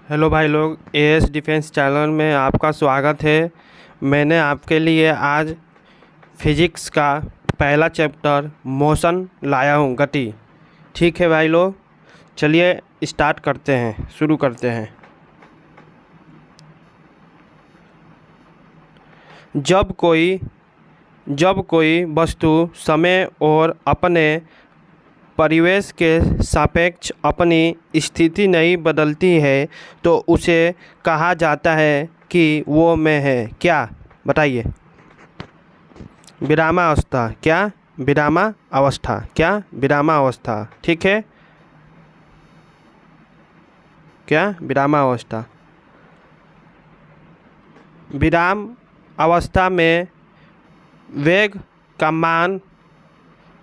Hello भाई लोग, as defence channel में आपका स्वागत है। मैंने आपके लिए आज फिजिक्स का पहला चैप्टर मोशन लाया हूँ, गति। ठीक है भाई लोग, चलिए स्टार्ट करते हैं, शुरू करते हैं। जब कोई वस्तु समय और अपने परिवेश के सापेक्ष अपनी स्थिति नहीं बदलती है तो उसे कहा जाता है कि वो में है। क्या बताइए? विरामावस्था। क्या? विरामावस्था। क्या? विरामावस्था। ठीक है, क्या? विरामावस्था। विराम अवस्था में वेग का मान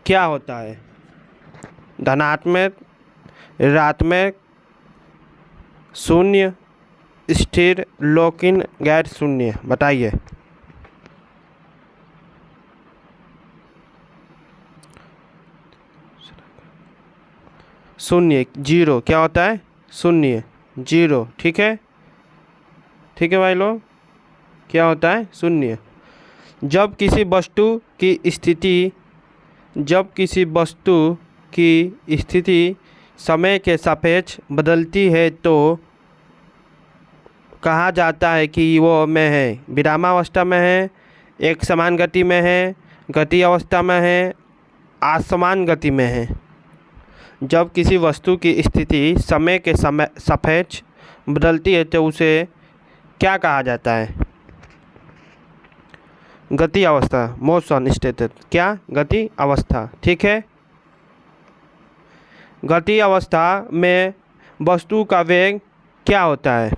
क्या होता है? धनात्मक, ऋणात्मक, शून्य, स्थिर, लेकिन गैर शून्य। बताइए। शून्य, जीरो। क्या होता है? शून्य, जीरो। ठीक है, ठीक है भाई लोग, क्या होता है? शून्य। जब किसी वस्तु की स्थिति समय के सापेक्ष बदलती है तो कहा जाता है कि वो में है। विरामावस्था में है, एक समान गति में है, गति अवस्था में है, असमान गति में है। जब किसी वस्तु की स्थिति समय के सापेक्ष बदलती है तो उसे क्या कहा जाता है? गति अवस्था, मोशन स्टेट। क्या? गति अवस्था। ठीक है, गति अवस्था में वस्तु का वेग क्या होता है?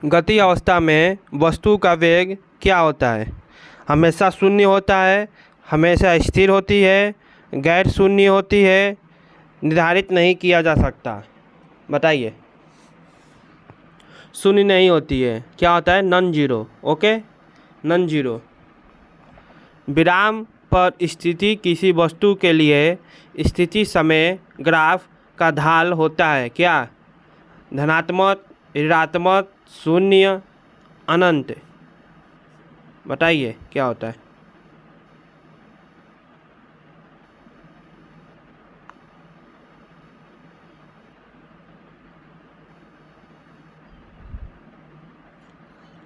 गति अवस्था में वस्तु का वेग क्या होता है? हमेशा शून्य होता है, हमेशा स्थिर होती है, गैर शून्य होती है, निर्धारित नहीं किया जा सकता। बताइए। शून्य नहीं होती है, क्या होता है? Non zero. Okay, non zero. विराम पर स्थिति किसी वस्तु के लिए स्थिति समय ग्राफ का ढाल होता है। क्या? धनात्मक, ऋणात्मक, शून्य, अनंत। बताइए क्या होता है?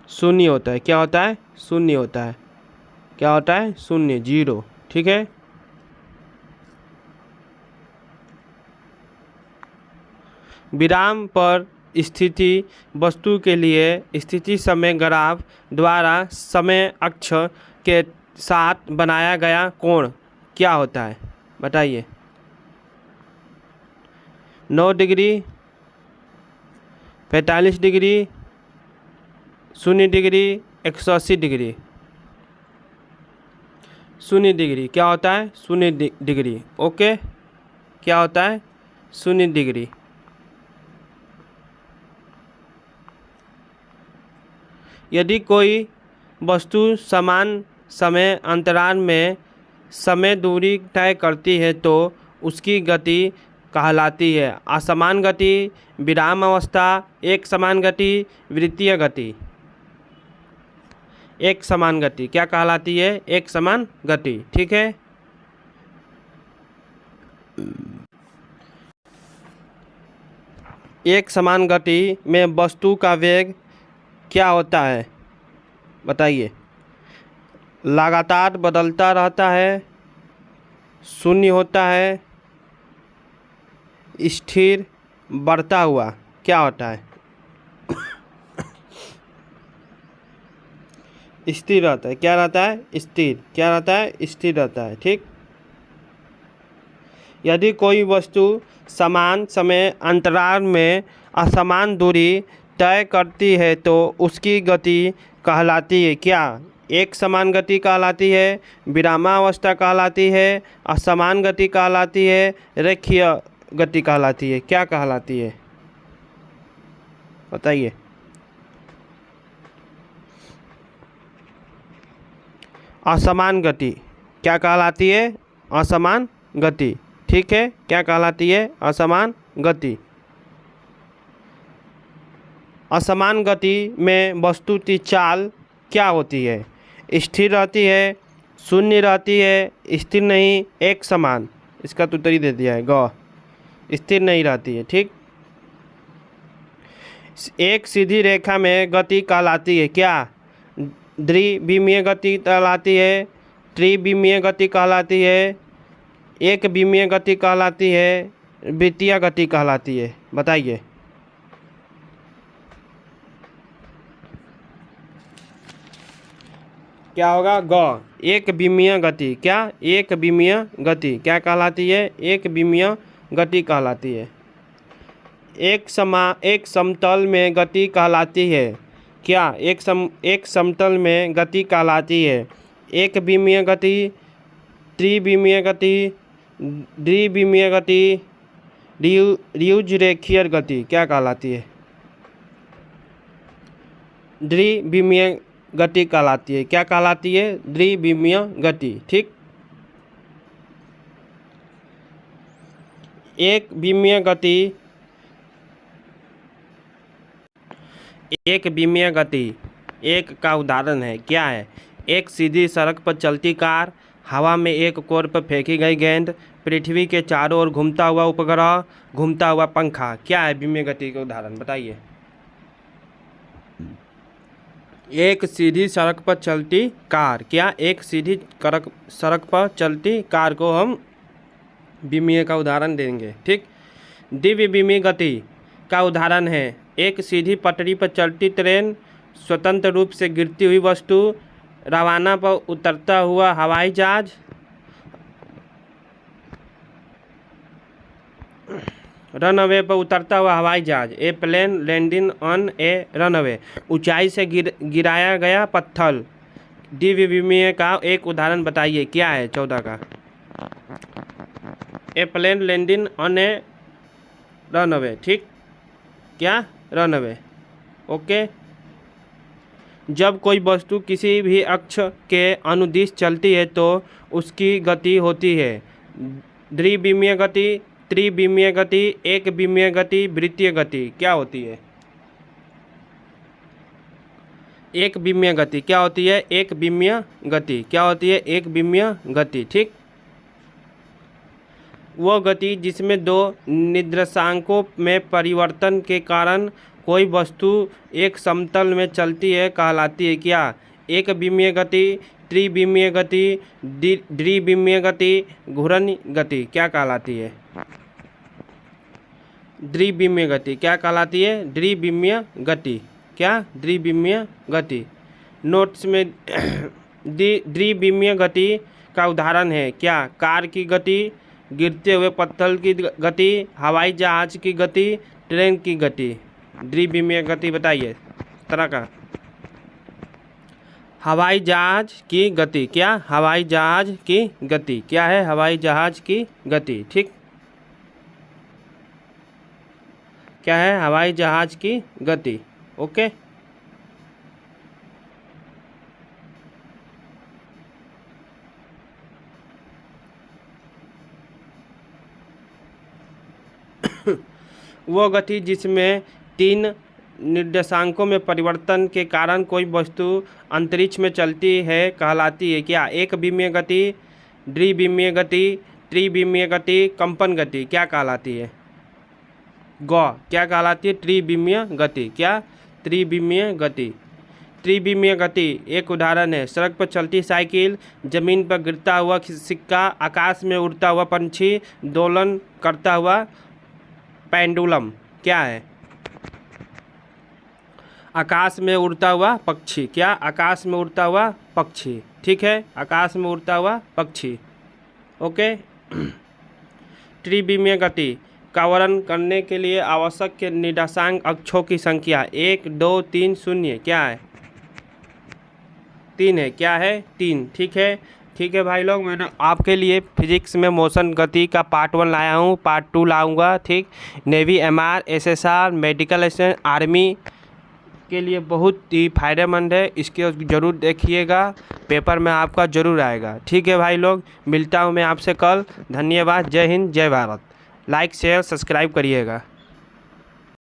शून्य होता है। क्या होता है? शून्य होता है। क्या होता है? शून्य, जीरो। ठीक है, विराम पर स्थिति वस्तु के लिए स्थिति समय ग्राफ द्वारा समय अक्ष के साथ बनाया गया कोण क्या होता है? बताइए। 9 degree, 45 degree, 0 degree, 180 degree. 0 degree. क्या होता है? 0 डिग्री। ओके, क्या होता है? 0 डिग्री। यदि कोई वस्तु समान समय अंतराल में समय दूरी तय करती है तो उसकी गति कहलाती है। असमान गति, विराम अवस्था, एक समान गति, वृत्तीय गति। एक समान गति क्या कहलाती है? एक समान गति। ठीक है, एक समान गति में वस्तु का वेग क्या होता है? बताइए। लगातार बदलता रहता है, शून्य होता है, स्थिर, बढ़ता हुआ। क्या होता है? स्थिर रहता है। क्या रहता है? स्थिर। क्या रहता है? स्थिर रहता है। ठीक, यदि कोई वस्तु समान समय अंतराल में असमान दूरी तय करती है तो उसकी गति कहलाती है। क्या? एक समान गति कहलाती है, विरामावस्था कहलाती है, असमान गति कहलाती है, रेखीय गति कहलाती है। क्या कहलाती है? बताइए। असमान गति क्या कहलाती है? असमान गति। ठीक है, क्या कहलाती है? असमान गति। असमान गति में वस्तु की चाल क्या होती है? स्थिर रहती है, शून्य रहती है, स्थिर नहीं, एक समान। इसका तो उत्तर ही दे दिया है ग, स्थिर नहीं रहती है। ठीक, एक सीधी रेखा में गति कहलाती है क्या? द्विविमीय गति कहलाती है, त्रिविमीय गति कहलाती है, एक विमीय गति कहलाती है, वृत्तीय गति कहलाती है? बताइए। क्या होगा? ग, एक विमीय गति। क्या? एक विमीय गति क्या कहलाती है? एक विमीय गति कहलाती है। एक समतल में गति कहलाती है क्या? एक समतल में गति कहलाती है एक विमीय गति, त्रिविमीय गति, द्विविमीय गति, रेखीय गति क्या कहलाती है? द्विविमीय गति कहलाती है। क्या कहलाती है? द्विविमीय गति। ठीक, एक विमीय गति, एक विमीय गति एक का उदाहरण है क्या है? एक सीधी सड़क पर चलती कार, हवा में एक कोर पर फेंकी गई गेंद, पृथ्वी के चारों ओर घूमता हुआ उपग्रह, घूमता हुआ पंखा। क्या है विमीय गति के उदाहरण? बताइए। एक सीधी सड़क पर चलती कार। क्या? एक सीधी सड़क पर चलती कार को हम विमीय का उदाहरण देंगे। ठीक, द्विविमीय गति का उदाहरण है एक सीधी पटरी पर चलती ट्रेन, स्वतंत्र रूप से गिरती हुई वस्तु, रवाना पर उतरता हुआ हवाई जहाज, रनवे पर उतरता हुआ हवाई जहाज, a plane landing on a runway, ऊंचाई से गिराया गया पत्थर। द्विविमीय का एक उदाहरण बताइए। क्या है? 14 का। A plane landing on a runway. ठीक, क्या? रनवे। ओके, जब कोई वस्तु किसी भी अक्ष के अनुदिश चलती है तो उसकी गति होती है द्विविमीय गति, त्रिविमीय गति, एक विमीय गति, वृत्तीय गति। क्या होती है? एक विमीय गति। क्या होती है? एक विमीय गति। क्या होती है? एक विमीय गति। ठीक, वो गति जिसमें दो निर्देशांकों में परिवर्तन के कारण कोई वस्तु एक समतल में चलती है कहलाती है क्या? एक विमीय गति, त्रिविमीय गति, द्विविमीय गति, घूर्णन गति क्या कहलाती है? द्विविमीय गति क्या कहलाती है? द्विविमीय गति। क्या? द्विविमीय गति। नोट्स में द्विविमीय गति का उदाहरण है क्या? कार की गति, गिरते हुए पत्थर की गति, हवाई जहाज की गति, ट्रेन की गति। द्विविमीय गति बताइए तरह का। हवाई जहाज की गति। क्या? हवाई जहाज की गति। क्या है? हवाई जहाज की गति। ठीक, क्या है? हवाई जहाज की गति। ओके, वो गति जिसमें तीन निर्देशांकों में परिवर्तन के कारण कोई वस्तु अंतरिक्ष में चलती है कहलाती है क्या? एक विमीय गति, द्विविमीय गति, त्रिविमीय गति, कंपन गति क्या कहलाती है? ग, क्या कहलाती है? त्रिविमीय गति। क्या? त्रिविमीय गति। त्रिविमीय गति एक उदाहरण है सड़क पर चलती साइकिल, जमीन पर गिरता हुआ सिक्का, आकाश में उड़ता हुआ पंछी, दोलन करता हुआ पेंडुलम। क्या है? आकाश में उड़ता हुआ पक्षी। क्या? आकाश में उड़ता हुआ पक्षी। ठीक है, आकाश में उड़ता हुआ पक्षी। ओके, त्रिविमीय गति का वर्णन करने के लिए आवश्यक के निर्देशांक अक्षों की संख्या 1, 2, 3, 0 क्या है? 3 है। क्या है? 3। ठीक है, ठीक है भाई लोग, मैंने आपके लिए फिजिक्स में मोशन गति का पार्ट 1 लाया हूँ, पार्ट 2 लाऊंगा। ठीक, navy, MR, SSR, medical assistant, army के लिए बहुत ही फायदेमंद है। इसके ज़रूर देखिएगा, पेपर में आपका ज़रूर आएगा। ठीक है भाई लोग, मिलता हूँ मैं आपसे कल। धन्यवाद। जय हिंद, जय भारत। लाइक, शेयर, सब्सक्राइब करिएगा।